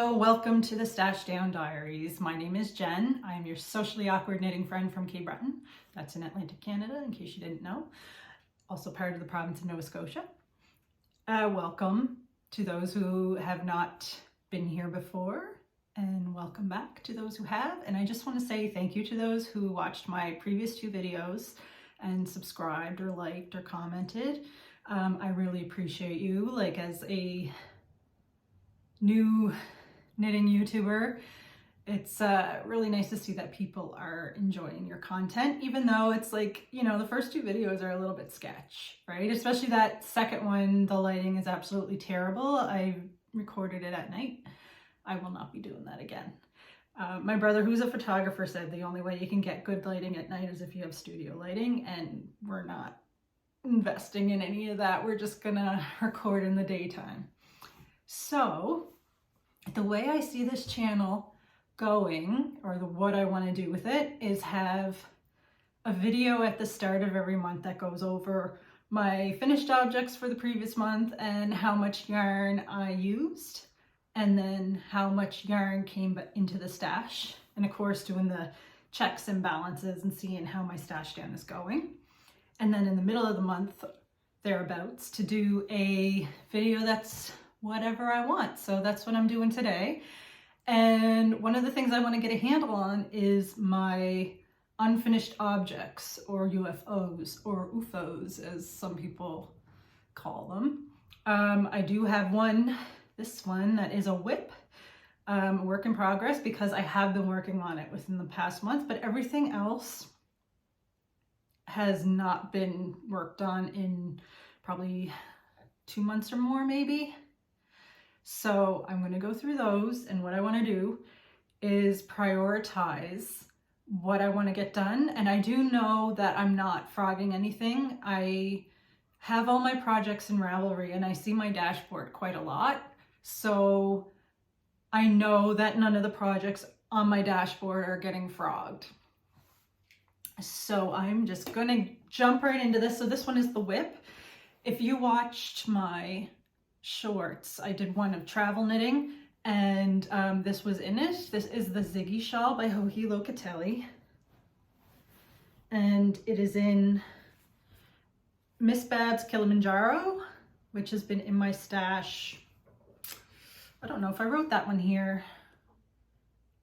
Hello, welcome to the Stash Down Diaries. My name is Jen. I'm your socially awkward knitting friend from Cape Breton. That's in Atlantic Canada, in case you didn't know. Also part of the province of Nova Scotia. Welcome to those who have not been here before, and welcome back to those who have. And I just want to say thank you to those who watched my previous two videos and subscribed or liked or commented. I really appreciate you. Like, as a new knitting YouTuber, it's really nice to see that people are enjoying your content, even though it's like, you know, the first two videos are a little bit sketch, right? Especially that second one, the lighting is absolutely terrible. I recorded it at night. I will not be doing that again. My brother, who's a photographer, said the only way you can get good lighting at night is if you have studio lighting, and we're not investing in any of that. We're just gonna record in the daytime. So the way I see this channel going, or what I want to do with it, is have a video at the start of every month that goes over my finished objects for the previous month and how much yarn I used, and then how much yarn came into the stash, and of course doing the checks and balances and seeing how my stash down is going. And then in the middle of the month, thereabouts, to do a video that's whatever I want. So that's what I'm doing today. And one of the things I want to get a handle on is my unfinished objects, or UFOs, or UFOs as some people call them. I do have this one that is a WIP, work in progress, because I have been working on it within the past month, but everything else has not been worked on in probably 2 months or more, maybe. So I'm going to go through those, and what I want to do is prioritize what I want to get done. And I do know that I'm not frogging anything. I have all my projects in Ravelry, and I see my dashboard quite a lot. So I know that none of the projects on my dashboard are getting frogged. So I'm just going to jump right into this. So this one is the WIP. If you watched my shorts, I did one of travel knitting, and this was in it. This is the Ziggy shawl by Hohi Locatelli, and it is in Miss Bab's Kilimanjaro, which has been in my stash. I don't know if I wrote that one here.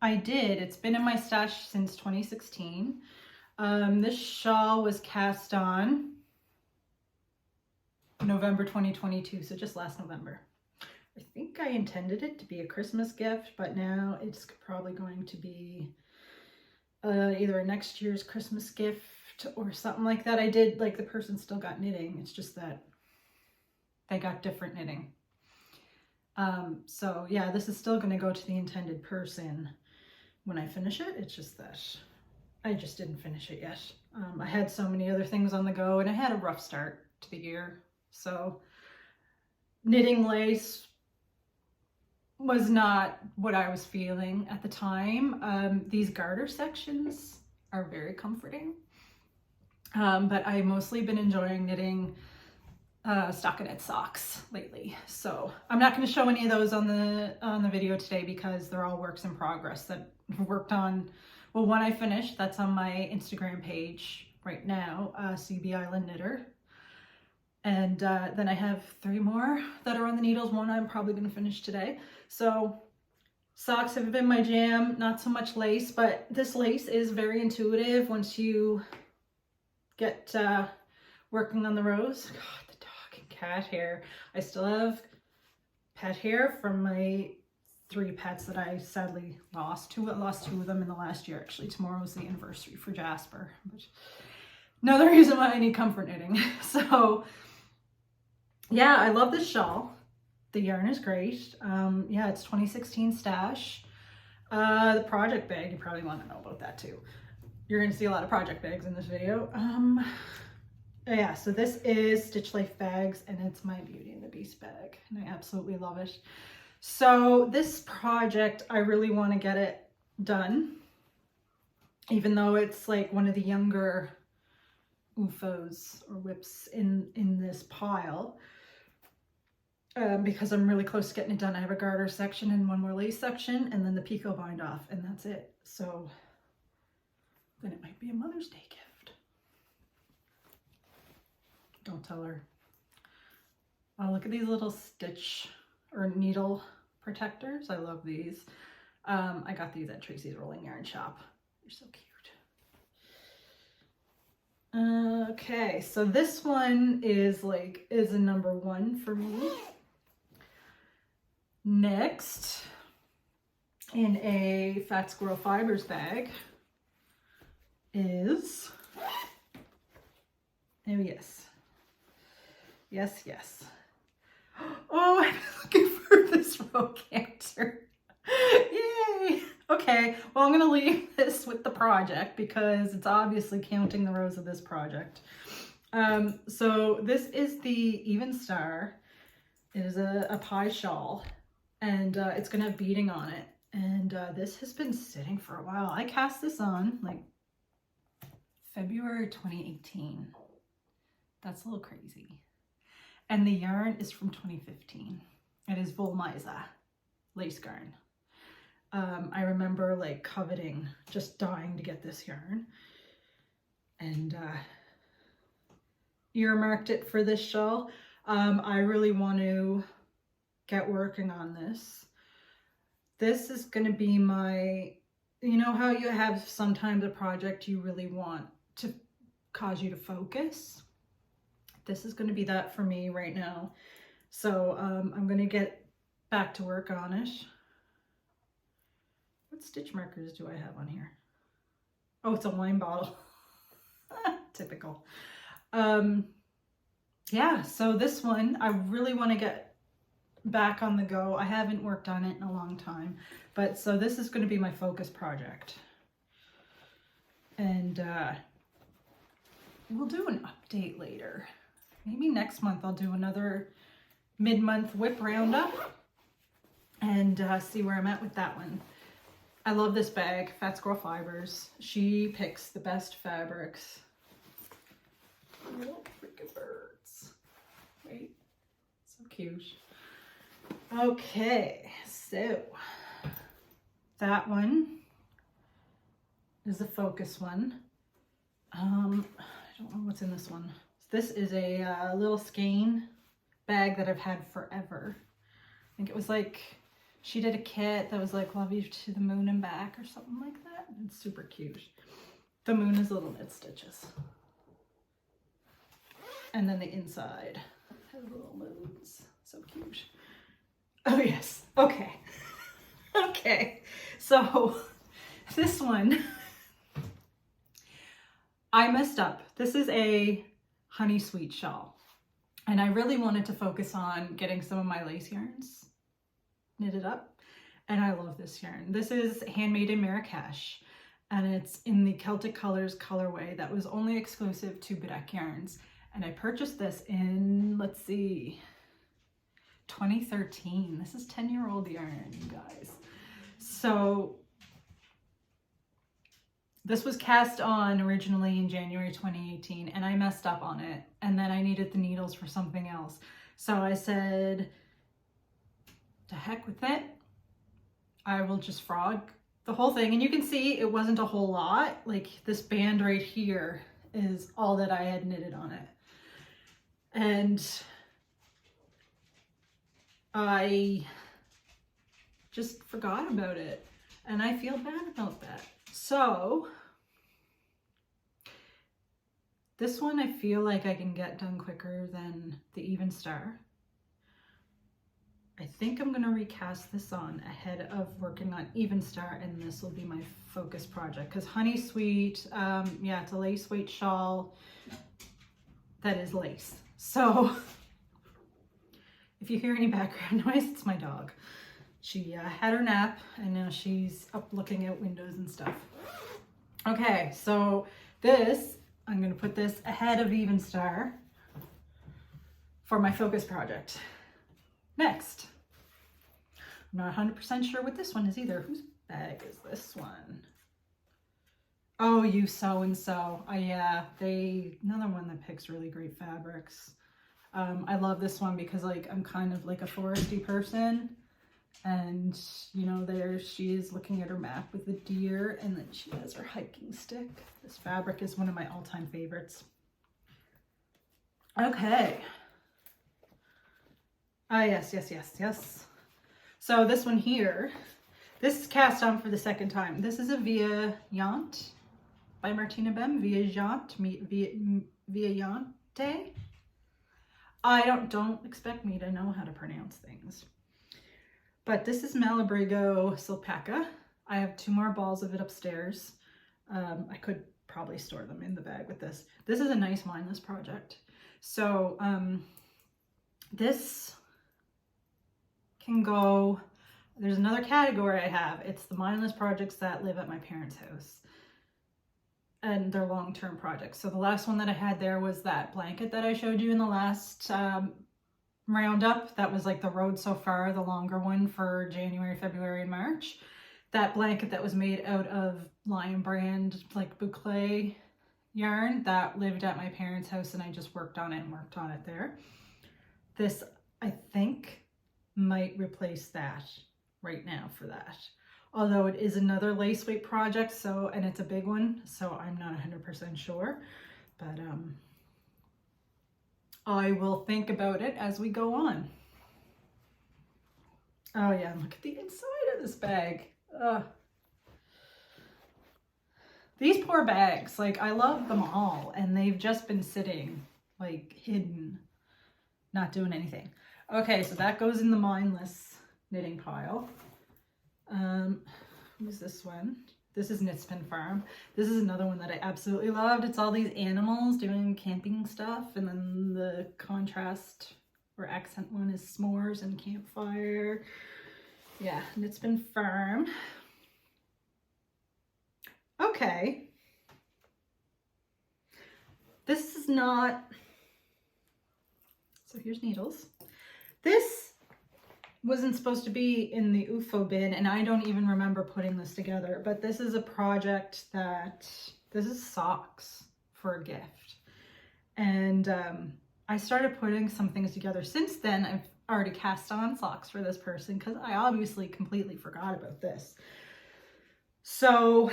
I did. It's been in my stash since 2016. This shawl was cast on November 2022, so just last November. I think I intended it to be a Christmas gift, but now it's probably going to be either a next year's Christmas gift or something like that. I did, like, the person still got knitting, it's just that they got different knitting. So yeah, this is still going to go to the intended person when I finish it. It's just that I just didn't finish it yet. I had so many other things on the go, and I had a rough start to the year. So knitting lace was not what I was feeling at the time. These garter sections are very comforting, but I've mostly been enjoying knitting stockinette socks lately. So I'm not going to show any of those on the video today, because they're all works in progress that I've worked on. Well, one I finished, that's on my Instagram page right now, CB Island Knitter. And then I have 3 more that are on the needles. One I'm probably going to finish today. So socks have been my jam, not so much lace, but this lace is very intuitive once you get working on the rows. God, the dog and cat hair. I still have pet hair from my 3 pets that I sadly lost. I lost 2 of them in the last year, actually. Tomorrow is the anniversary for Jasper. But another reason why I need comfort knitting. So yeah, I love this shawl. The yarn is great. Yeah, it's 2016 stash. The project bag, you probably want to know about that too. You're going to see a lot of project bags in this video. Yeah, so this is Stitch Life bags, and it's my Beauty and the Beast bag, and I absolutely love it. So this project, I really want to get it done, even though it's like one of the younger UFOs or WIPs in this pile. because I'm really close to getting it done. I have a garter section and one more lace section, and then the picot bind off, and that's it. So then it might be a Mother's Day gift. Don't tell her. Oh, look at these little stitch or needle protectors. I love these. I got these at Tracy's Rolling Yarn Shop. They're so cute. Okay, so this one is a number 1 for me. Next, in a Fat Squirrel Fibers bag is, oh yes, yes. Oh, I'm looking for this row canter. Yay! Okay, well, I'm gonna leave this with the project because it's obviously counting the rows of this project. So this is the Evenstar. It is a pie shawl, and it's gonna have beading on it. And this has been sitting for a while. I cast this on like February 2018. That's a little crazy. And the yarn is from 2015. It is Volmisa lace yarn. I remember like coveting, just dying to get this yarn, and earmarked it for this shawl. I really want to get working on this. This is going to be my, you know how you have sometimes a project you really want to cause you to focus? This is going to be that for me right now. So I'm going to get back to work on it. What stitch markers do I have on here? Oh, it's a wine bottle. Typical. Yeah, so this one, I really want to get back on the go. I haven't worked on it in a long time, but so this is going to be my focus project. And we'll do an update later. Maybe next month I'll do another mid-month WIP roundup and see where I'm at with that one. I love this bag, Fat Squirrel Fibers. She picks the best fabrics. Oh, freaking birds. Wait, so cute. Okay, so that one is the focus one. I don't know what's in this one. This is a little skein bag that I've had forever. I think it was like, she did a kit that was like Love You to the Moon and Back or something like that. It's super cute. The moon is little knit stitches. And then the inside has little moons. So cute. Oh yes, okay. Okay, so this one, I messed up. This is a honey sweet shawl. And I really wanted to focus on getting some of my lace yarns knitted up, and I love this yarn. This is handmade in Marrakesh, and it's in the Celtic Colors colorway that was only exclusive to Bedeck Yarns. And I purchased this in, let's see, 2013. This is 10-year-old yarn, you guys. So this was cast on originally in January 2018, and I messed up on it, and then I needed the needles for something else. So I said, to heck with it. I will just frog the whole thing. And you can see it wasn't a whole lot. Like this band right here is all that I had knitted on it. And I just forgot about it. And I feel bad about that. So this one I feel like I can get done quicker than the Evenstar. I think I'm going to recast this on ahead of working on Evenstar, and this will be my focus project because Honey Sweet, yeah, it's a lace weight shawl that is lace. So if you hear any background noise, it's my dog. She had her nap and now she's up looking at windows and stuff. Okay, so this, I'm going to put this ahead of Evenstar for my focus project. Next, I'm not 100% sure what this one is either. Whose bag is this one? Oh, You Sew and Sew. Yeah, another one that picks really great fabrics. I love this one because like I'm kind of like a foresty person, and you know, there she is looking at her map with the deer, and then she has her hiking stick. This fabric is one of my all-time favorites. Okay. Ah, yes. So this one here, this is cast on for the second time. This is a Via Yant by Martina Bem. Via Yante. Don't expect me to know how to pronounce things. But this is Malabrigo Silpaca. I have 2 more balls of it upstairs. I could probably store them in the bag with this. This is a nice mindless project. So this can go, there's another category I have. It's the mindless projects that live at my parents' house. And they're long-term projects. So the last one that I had there was that blanket that I showed you in the last roundup. That was like the Road So Far, the longer one for January, February, and March. That blanket that was made out of Lion Brand, like boucle yarn, that lived at my parents' house, and I just worked on it there. This, I think, might replace that right now for that. Although it is another lace weight project, so, and it's a big one, so I'm not 100% sure, but I will think about it as we go on. Oh yeah, look at the inside of this bag. These poor bags, like I love them all, and they've just been sitting like hidden, not doing anything. Okay, so that goes in the mindless knitting pile. Who's this one? This is Knit Spin Farm. This is another one that I absolutely loved. It's all these animals doing camping stuff, and then the contrast or accent one is s'mores and campfire. Yeah, Knit Spin Farm. Okay. This is not, so here's needles. This wasn't supposed to be in the UFO bin, and I don't even remember putting this together, but this is a project that, this is socks for a gift. And I started putting some things together. Since then, I've already cast on socks for this person because I obviously completely forgot about this. So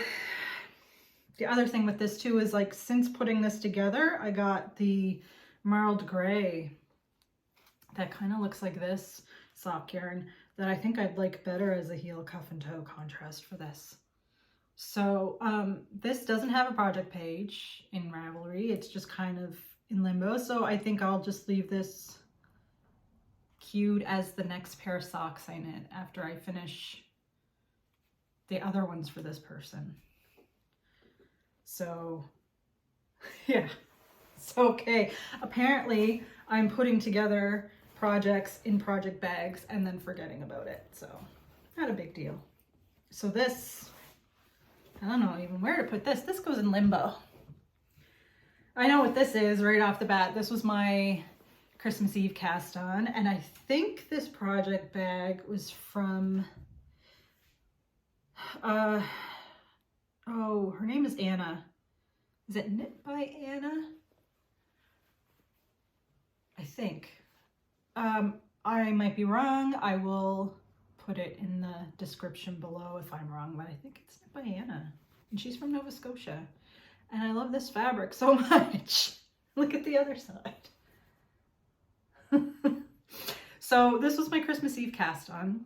the other thing with this too is, like, since putting this together, I got the marled gray that kind of looks like this sock yarn that I think I'd like better as a heel, cuff, and toe contrast for this. So this doesn't have a project page in Ravelry. It's just kind of in limbo. So I think I'll just leave this queued as the next pair of socks I knit after I finish the other ones for this person. So yeah, it's okay. Apparently I'm putting together projects in project bags and then forgetting about it. So not a big deal. So this, I don't know even where to put this. This goes in limbo. I know what this is right off the bat. This was my Christmas Eve cast on, and I think this project bag was from, oh, her name is Anna. Is it Knit by Anna? I think. I might be wrong. I will put it in the description below if I'm wrong, but I think it's Knit by Anna, and she's from Nova Scotia. And I love this fabric so much. Look at the other side. So this was my Christmas Eve cast on.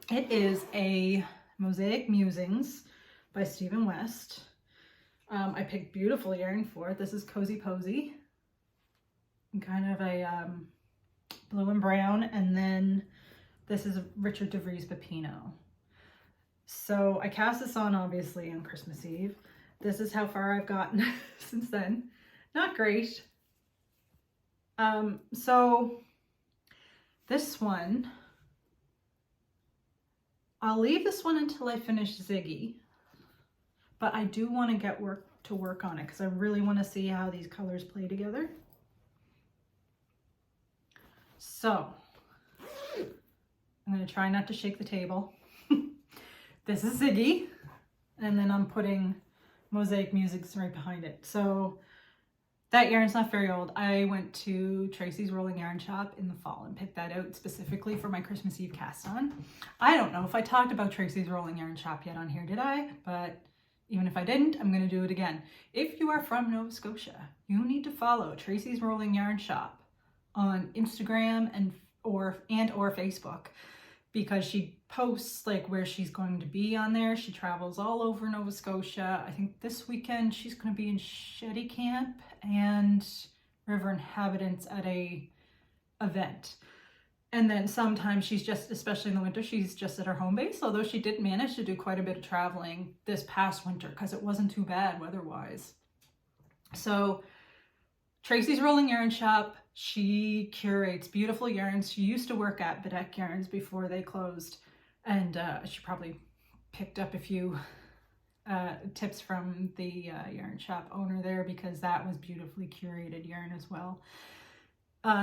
It is a Mosaic Musings by Stephen West. I picked beautiful yarn for it. This is Cozy Posy, kind of a blue and brown, and then this is Richard DeVries Pepino. So I cast this on obviously on Christmas Eve. This is how far I've gotten since then. Not great. So this one, I'll leave this one until I finish Ziggy, but I do want to get to work on it because I really want to see how these colors play together. So I'm going to try not to shake the table. This is Ziggy, and then I'm putting Mosaic Musings right behind it. So That yarn's not very old. I went to Tracy's Rolling Yarn Shop in the fall and picked that out specifically for my Christmas Eve cast on. I don't know if I talked about Tracy's Rolling Yarn Shop yet on here, did I? But even if I didn't, I'm going to do it again. If you are from Nova Scotia, you need to follow Tracy's Rolling Yarn Shop on Instagram and or Facebook, because she posts like where she's going to be on there. She travels all over Nova Scotia. I think this weekend she's going to be in Shetty Camp and River Inhabitants at a event. And then sometimes she's just, especially in the winter, she's just at her home base, although she did manage to do quite a bit of traveling this past winter because it wasn't too bad weather-wise. So Tracy's Rolling Yarn Shop, she curates beautiful yarns. She used to work at Bedeck Yarns before they closed, and she probably picked up a few tips from the yarn shop owner there, because that was beautifully curated yarn as well.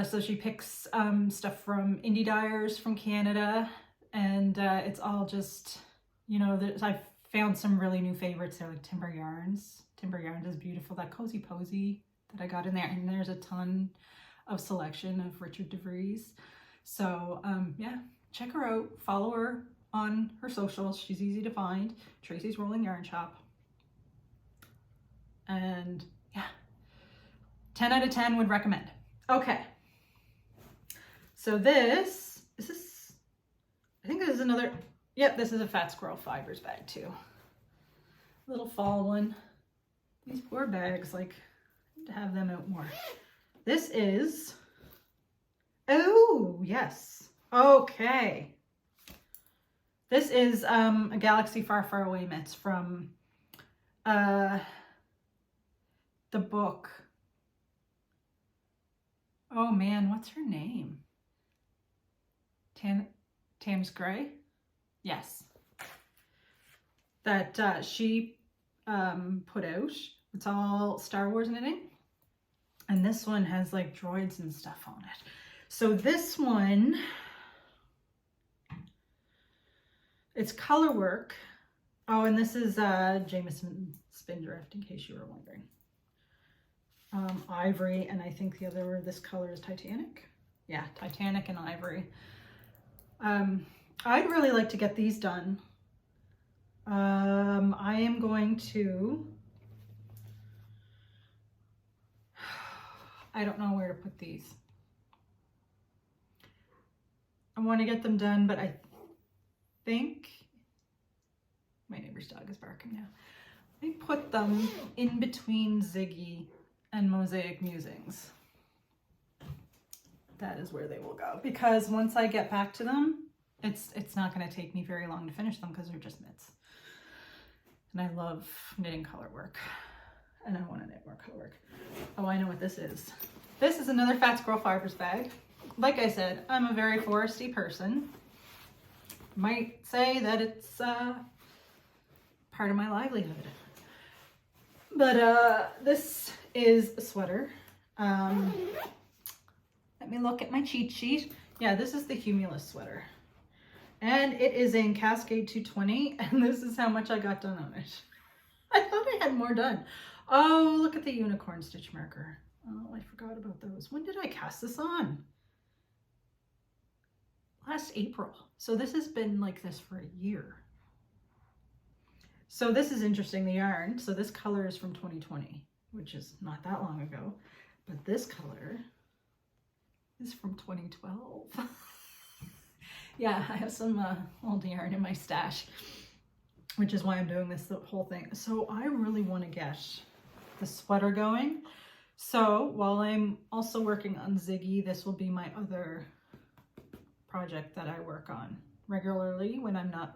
So she picks stuff from indie dyers from Canada, and it's all just, you know, I've found some really new favorites there, like Timber Yarns. Timber Yarns is beautiful. That Cozy Posy that I got in there, and there's a ton of selection of Richard DeVries. So yeah, check her out, follow her on her socials. She's easy to find. Tracy's Rolling Yarn Shop. And yeah, 10 out of 10 would recommend. Okay, so this is, I think this is another, yep, this is a Fat Squirrel Fibers bag too. Little fall one. These poor bags, like, I need to have them out more. This is, oh yes, okay. This is a Galaxy Far, Far Away mitts from the book. Oh man, what's her name? Tams Gray? Yes. That she put out. It's all Star Wars knitting. And this one has like droids and stuff on it. So this one, it's color work. Oh, and this is Jameson Spindrift, in case you were wondering. Ivory, and I think the other, this color is Titanic. Yeah, Titanic and Ivory. I'd really like to get these done. I am going to, I don't know where to put these. I want to get them done, but I think, my neighbor's dog is barking now. I put them in between Ziggy and Mosaic Musings. That is where they will go, because once I get back to them, it's not going to take me very long to finish them, because they're just mitts. And I love knitting color work, and I want to knit more color work. Oh, I know what this is. This is another Fat Squirrel Fibers bag. Like I said, I'm a very foresty person. Might say that it's part of my livelihood. But this is a sweater. Let me look at my cheat sheet. Yeah, this is the Humulus sweater. And it is in Cascade 220, and this is how much I got done on it. I thought I had more done. Oh, look at the unicorn stitch marker. Oh, I forgot about those. When did I cast this on? Last April. So this has been like this for a year. So this is interesting, the yarn. So this color is from 2020, which is not that long ago. But this color is from 2012. Yeah, I have some old yarn in my stash, which is why I'm doing this the whole thing. So I really want to get the sweater going. So while I'm also working on Ziggy, this will be my other project that I work on regularly when I'm not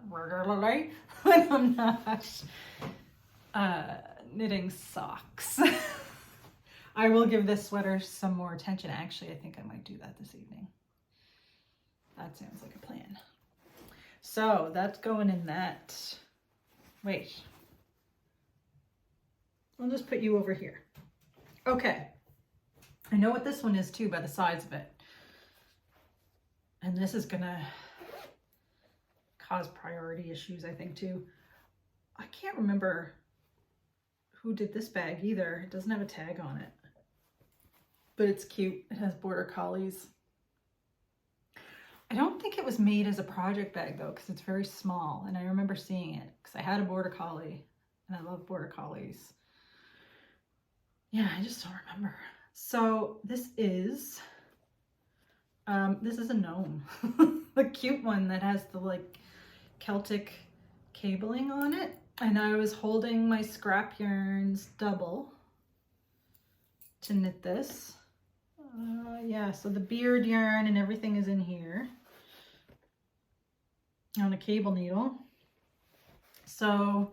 knitting socks. I will give this sweater some more attention. Actually, I think I might do that this evening. That sounds like a plan. So that's going in that. Wait. I'll just put you over here. Okay. I know what this one is too by the sides of it. And this is gonna cause priority issues, I think, too. I can't remember who did this bag either. It doesn't have a tag on it. but it's cute. It has border collies. I don't think it was made as a project bag though, because it's very small, and I remember seeing it because I had a border collie and I love border collies. Yeah, I just don't remember. So this is a gnome. The cute one that has the like Celtic cabling on it. And I was holding my scrap yarns double to knit this. Yeah, so the beard yarn and everything is in here on a cable needle. So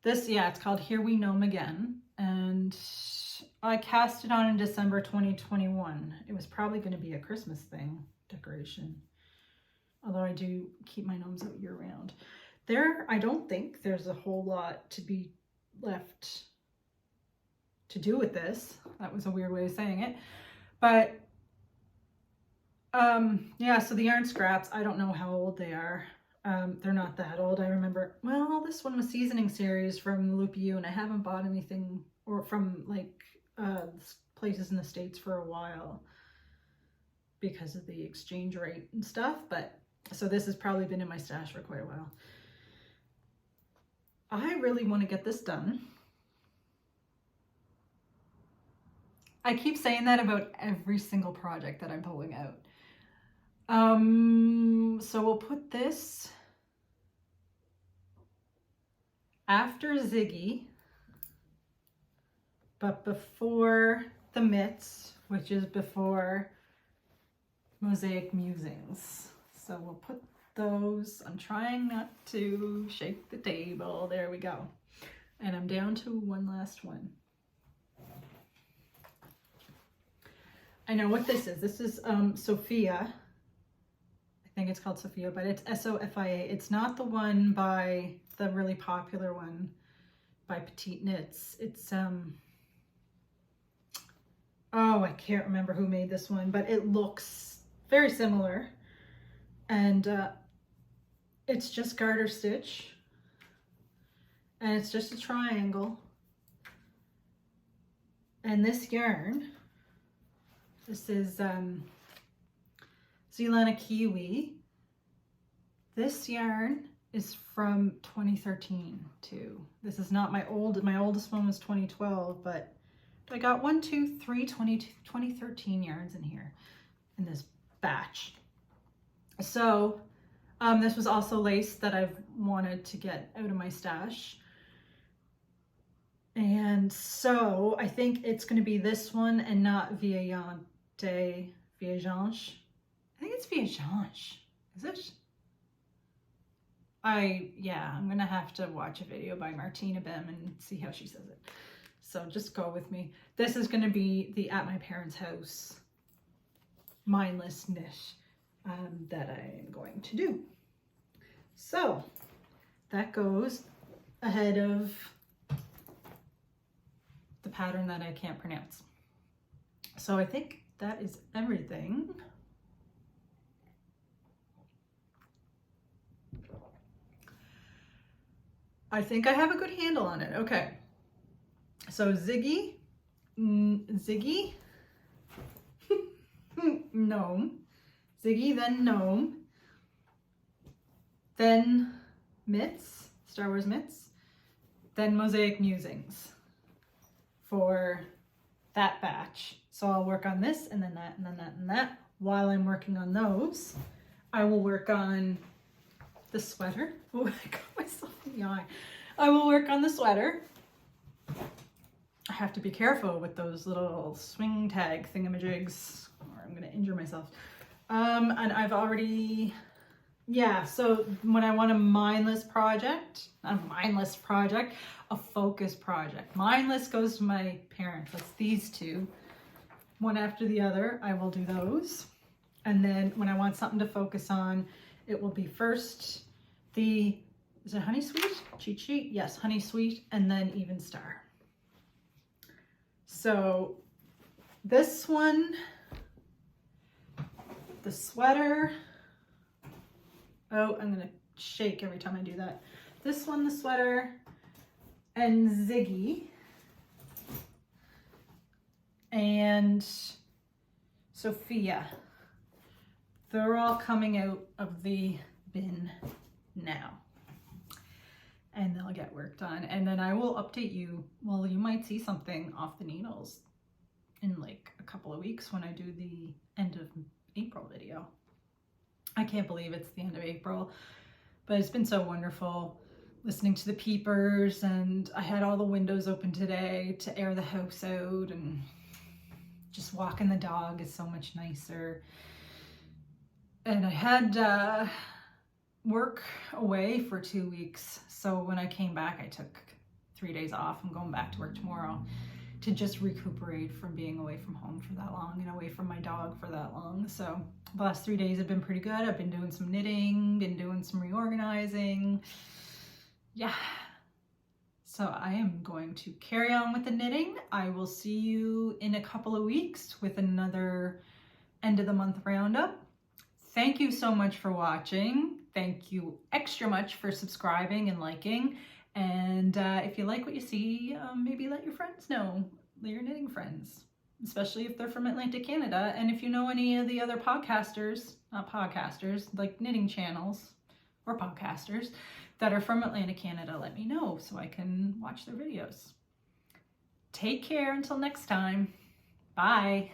this, yeah, it's called Here We Gnome Again. And I cast it on in December 2021. It was probably going to be a Christmas thing, decoration. Although I do keep my gnomes out year round. There, I don't think there's a whole lot to be left to do with this. That was a weird way of saying it. But, yeah, so the yarn scraps, I don't know how old they are. They're not that old. I remember, well, this one was seasoning series from WIP and UFO, and I haven't bought anything or from like places in the States for a while because of the exchange rate and stuff. But so this has probably been in my stash for quite a while. I really want to get this done. I keep saying that about every single project that I'm pulling out. So we'll put this after Ziggy, but before the mitts, which is before Mosaic Musings. So we'll put those, I'm trying not to shake the table. There we go. And I'm down to one last one. I know what this is. This is Sophia. I think it's called Sophia, but it's S-O-F-I-A. It's not the one by the really popular one by Petite Knits. It's oh, I can't remember who made this one, but it looks very similar. And it's just garter stitch. And it's just a triangle. And this yarn, this is Zealana Kiwi. This yarn is from 2013 too. This is not my oldest one was 2012, but I got 2013 yarns in here in this batch. So this was also lace that I've wanted to get out of my stash. And so I think it's going to be this one and not Viajante. Viajange. I think it's Viajange. Is it? I'm going to have to watch a video by Martina Bem and see how she says it. So just go with me. This is going to be the At My Parents' House mindless knit that I am going to do. So that goes ahead of the pattern that I can't pronounce. So I think that is everything. I think I have a good handle on it. Okay. So Ziggy, gnome, Ziggy, then gnome, then mitts, Star Wars mitts, then Mosaic Musings for that batch. So I'll work on this and then that and then that and that. While I'm working on those, I will work on the sweater. Oh, I got myself in the eye. I will work on the sweater. I have to be careful with those little swing tag thingamajigs or I'm going to injure myself. And I've already, yeah, so when I want a mindless project, not a mindless project, a focus project. Mindless goes to my parents. That's these two. One after the other, I will do those. And then when I want something to focus on, it will be first the, is it Honey Sweet? Cheat Sheet? Yes, Honey Sweet, and then Evenstar. So this one, the sweater, oh, I'm gonna shake every time I do that. This one, the sweater, and Ziggy. and Sophia. They're all coming out of the bin now. And they'll get worked on. And then I will update you. Well, you might see something off the needles in like a couple of weeks when I do the end of April video. I can't believe it's the end of April, but it's been so wonderful listening to the peepers, and I had all the windows open today to air the house out, and just walking the dog is so much nicer. And I had work away for 2 weeks, so when I came back I took 3 days off. I'm going back to work tomorrow to just recuperate from being away from home for that long and away from my dog for that long. So the last 3 days have been pretty good. I've been doing some knitting, been doing some reorganizing. Yeah, so I am going to carry on with the knitting. I will see you in a couple of weeks with another end of the month roundup. Thank you so much for watching. Thank you extra much for subscribing and liking. And if you like what you see, maybe let your friends know, let your knitting friends, especially if they're from Atlantic Canada. And if you know any of the other podcasters, not podcasters, like knitting channels or podcasters that are from Atlantic Canada, let me know so I can watch their videos. Take care until next time. Bye.